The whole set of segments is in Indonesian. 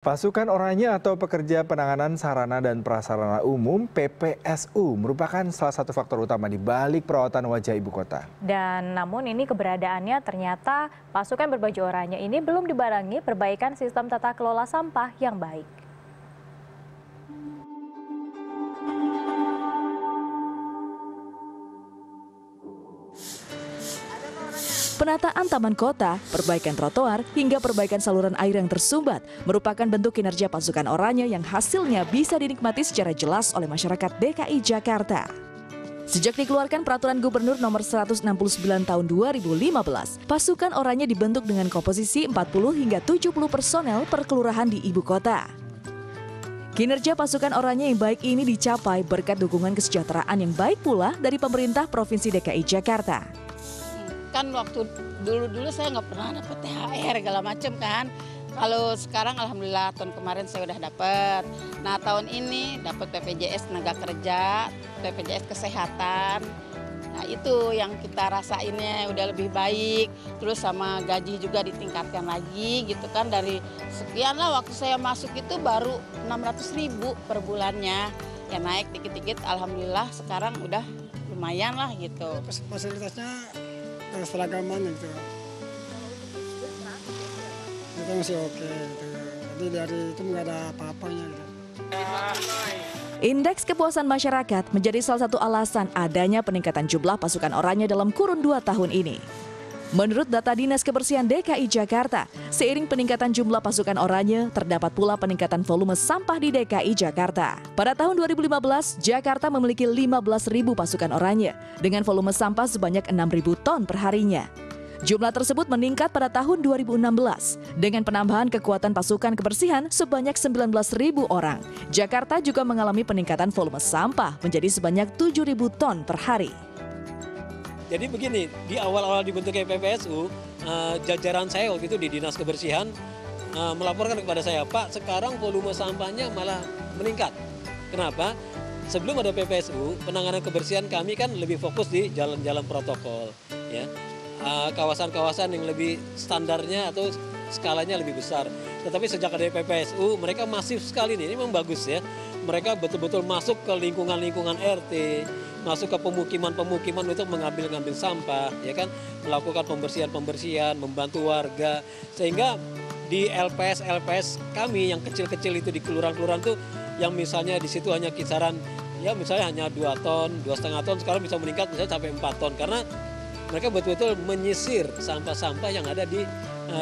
Pasukan Oranye atau Pekerja Penanganan Sarana dan Prasarana Umum (PPSU) merupakan salah satu faktor utama di balik perawatan wajah ibu kota. Dan namun ini keberadaannya ternyata pasukan berbaju oranye ini belum dibarengi perbaikan sistem tata kelola sampah yang baik. Penataan taman kota, perbaikan trotoar, hingga perbaikan saluran air yang tersumbat merupakan bentuk kinerja pasukan Oranye yang hasilnya bisa dinikmati secara jelas oleh masyarakat DKI Jakarta. Sejak dikeluarkan Peraturan Gubernur Nomor 169 Tahun 2015, pasukan Oranye dibentuk dengan komposisi 40 hingga 70 personel per kelurahan di ibu kota. Kinerja pasukan Oranye yang baik ini dicapai berkat dukungan kesejahteraan yang baik pula dari pemerintah Provinsi DKI Jakarta. Kan waktu dulu saya nggak pernah dapat THR segala macam kan. Kalau sekarang alhamdulillah tahun kemarin saya udah dapat. Nah tahun ini dapat BPJS tenaga kerja, BPJS kesehatan. Nah itu yang kita rasainnya udah lebih baik. Terus sama gaji juga ditingkatkan lagi gitu kan, dari sekian lah waktu saya masuk itu baru 600.000 per bulannya. Ya naik dikit-dikit alhamdulillah sekarang udah lumayan lah gitu. Fasilitasnya seragamannya gitu. Itu masih oke gitu. Jadi dari itu nggak ada apa-apanya gitu. Indeks kepuasan masyarakat menjadi salah satu alasan adanya peningkatan jumlah pasukan Oranye dalam kurun 2 tahun ini. Menurut data Dinas Kebersihan DKI Jakarta, seiring peningkatan jumlah pasukan Oranye, terdapat pula peningkatan volume sampah di DKI Jakarta. Pada tahun 2015, Jakarta memiliki 15.000 pasukan Oranye dengan volume sampah sebanyak 6.000 ton per harinya. Jumlah tersebut meningkat pada tahun 2016 dengan penambahan kekuatan pasukan kebersihan sebanyak 19.000 orang. Jakarta juga mengalami peningkatan volume sampah menjadi sebanyak 7.000 ton per hari. Jadi begini, di awal-awal dibentuknya PPSU, jajaran saya waktu itu di Dinas Kebersihan melaporkan kepada saya, Pak, sekarang volume sampahnya malah meningkat. Kenapa? Sebelum ada PPSU, penanganan kebersihan kami kan lebih fokus di jalan-jalan protokol, ya. Kawasan-kawasan yang lebih standarnya atau skalanya lebih besar. Tetapi sejak ada PPSU, mereka masif sekali nih, ini memang bagus ya. Mereka betul-betul masuk ke lingkungan-lingkungan RT, masuk ke pemukiman-pemukiman untuk mengambil sampah, ya kan, melakukan pembersihan, membantu warga, sehingga di LPS kami yang kecil-kecil itu di kelurahan-kelurahan tuh, yang misalnya di situ hanya kisaran, ya misalnya hanya 2 ton, 2,5 ton, sekarang bisa meningkat misalnya sampai 4 ton, karena mereka betul-betul menyisir sampah-sampah yang ada di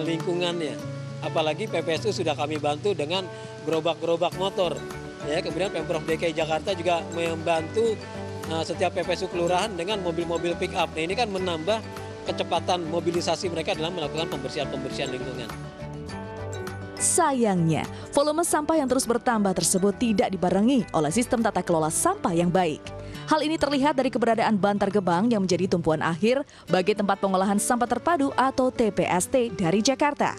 lingkungannya. Apalagi PPSU sudah kami bantu dengan gerobak-gerobak motor, ya, kemudian Pemprov DKI Jakarta juga membantu setiap PPSU kelurahan dengan mobil-mobil pick up. Nah, ini kan menambah kecepatan mobilisasi mereka dalam melakukan pembersihan lingkungan. Sayangnya, volume sampah yang terus bertambah tersebut tidak dibarengi oleh sistem tata kelola sampah yang baik. Hal ini terlihat dari keberadaan Bantar Gebang yang menjadi tumpuan akhir bagi tempat pengolahan sampah terpadu atau TPST dari Jakarta.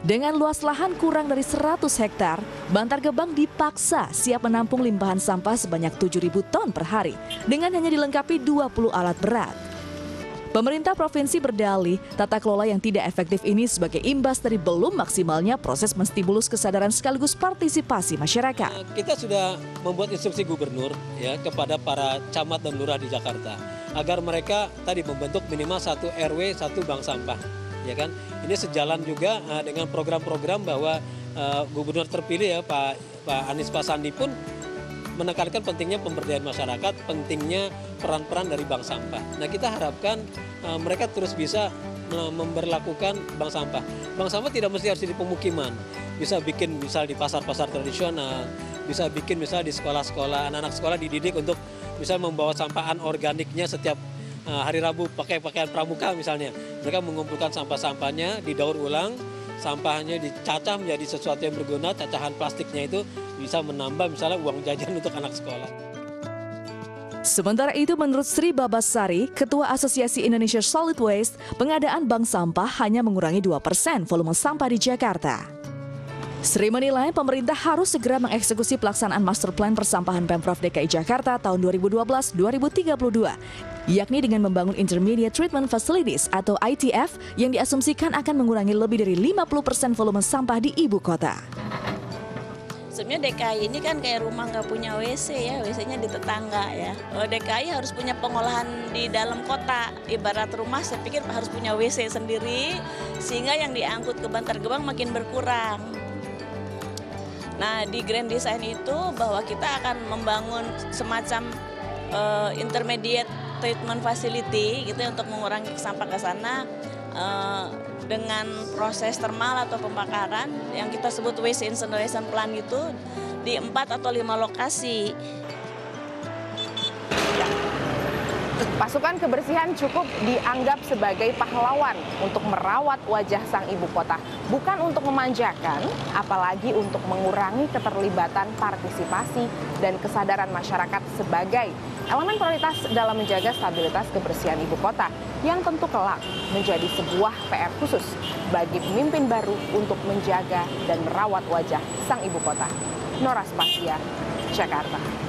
Dengan luas lahan kurang dari 100 hektar, Bantar Gebang dipaksa siap menampung limpahan sampah sebanyak 7.000 ton per hari dengan hanya dilengkapi 20 alat berat. Pemerintah provinsi berdalih tata kelola yang tidak efektif ini sebagai imbas dari belum maksimalnya proses menstimulus kesadaran sekaligus partisipasi masyarakat. Kita sudah membuat instruksi gubernur ya kepada para camat dan lurah di Jakarta agar mereka tadi membentuk minimal 1 RW 1 bank sampah. Ya kan, ini sejalan juga dengan program-program bahwa gubernur terpilih ya Pak Anies Sandi pun menekankan pentingnya pemberdayaan masyarakat, pentingnya peran-peran dari bank sampah. Nah, kita harapkan mereka terus bisa memberlakukan bank sampah. Bank sampah tidak mesti harus di pemukiman, bisa bikin misal di pasar-pasar tradisional, bisa bikin misal di sekolah-sekolah, anak-anak sekolah dididik untuk misal membawa sampah anorganiknya setiap hari Rabu pakai pakaian pramuka misalnya. Mereka mengumpulkan sampah-sampahnya, didaur ulang, sampahnya dicacah menjadi sesuatu yang berguna, cacahan plastiknya itu bisa menambah misalnya uang jajan untuk anak sekolah. Sementara itu menurut Sri Babasari, Ketua Asosiasi Indonesia Solid Waste, pengadaan bank sampah hanya mengurangi 2% volume sampah di Jakarta. Sri menilai pemerintah harus segera mengeksekusi pelaksanaan Master Plan Persampahan Pemprov DKI Jakarta tahun 2012-2032, yakni dengan membangun Intermediate Treatment Facilities atau ITF yang diasumsikan akan mengurangi lebih dari 50% volume sampah di ibu kota. Sebenarnya DKI ini kan kayak rumah nggak punya WC ya, WC-nya di tetangga ya. DKI harus punya pengolahan di dalam kota. Ibarat rumah saya pikir harus punya WC sendiri, sehingga yang diangkut ke Bantar Gebang makin berkurang. Nah, di Grand Design itu bahwa kita akan membangun semacam intermediate treatment facility gitu ya, untuk mengurangi sampah ke sana dengan proses termal atau pembakaran yang kita sebut waste incineration plant itu di 4 atau 5 lokasi. Pasukan kebersihan cukup dianggap sebagai pahlawan untuk merawat wajah sang ibu kota. Bukan untuk memanjakan, apalagi untuk mengurangi keterlibatan partisipasi dan kesadaran masyarakat sebagai elemen prioritas dalam menjaga stabilitas kebersihan ibu kota yang tentu kelak menjadi sebuah PR khusus bagi pemimpin baru untuk menjaga dan merawat wajah sang ibu kota. Nora Spasia, Jakarta.